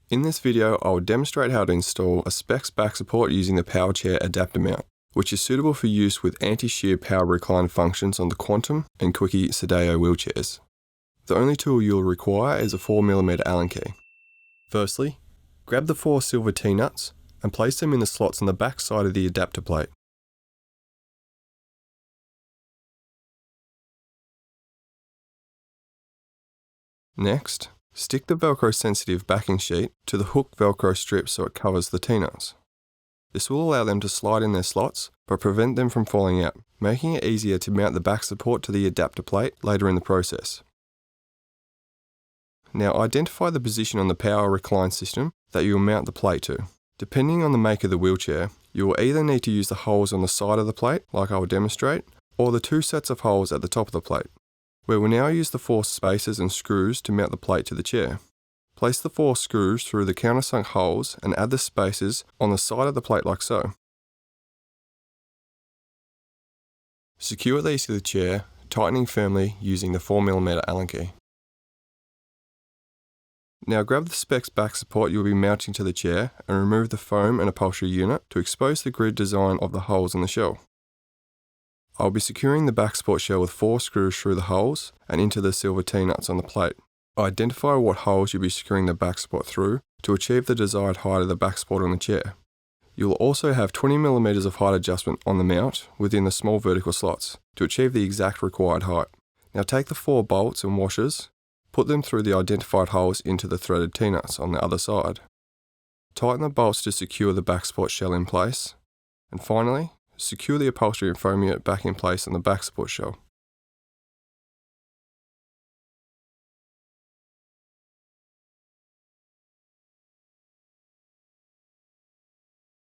In this video, I will demonstrate how to install a Spex back support using the Power Chair Adapter Mount, which is suitable for use with anti-shear power recline functions on the Quantum and Quickie Sedeo wheelchairs. The only tool you'll require is a 4mm Allen key. Firstly, grab the 4 silver T-nuts and place them in the slots on the back side of the adapter plate. Next, stick the Velcro sensitive backing sheet to the hook Velcro strip so it covers the T-nuts. This will allow them to slide in their slots, but prevent them from falling out, making it easier to mount the back support to the adapter plate later in the process. Now identify the position on the Power Recline system that you will mount the plate to. Depending on the make of the wheelchair, you will either need to use the holes on the side of the plate, like I will demonstrate, or the 2 sets of holes at the top of the plate. We will now use the 4 spacers and screws to mount the plate to the chair. Place the 4 screws through the countersunk holes and add the spacers on the side of the plate like so. Secure these to the chair, tightening firmly using the 4mm Allen key. Now grab the Spex back support you will be mounting to the chair and remove the foam and upholstery unit to expose the grid design of the holes in the shell. I'll be securing the back support shell with 4 screws through the holes and into the silver T-nuts on the plate. Identify what holes you'll be securing the back support through to achieve the desired height of the back support on the chair. You will also have 20mm of height adjustment on the mount within the small vertical slots to achieve the exact required height. Now take the 4 bolts and washers, put them through the identified holes into the threaded T-nuts on the other side. Tighten the bolts to secure the back support shell in place, and finally, secure the upholstery and foam unit back in place on the back support shell.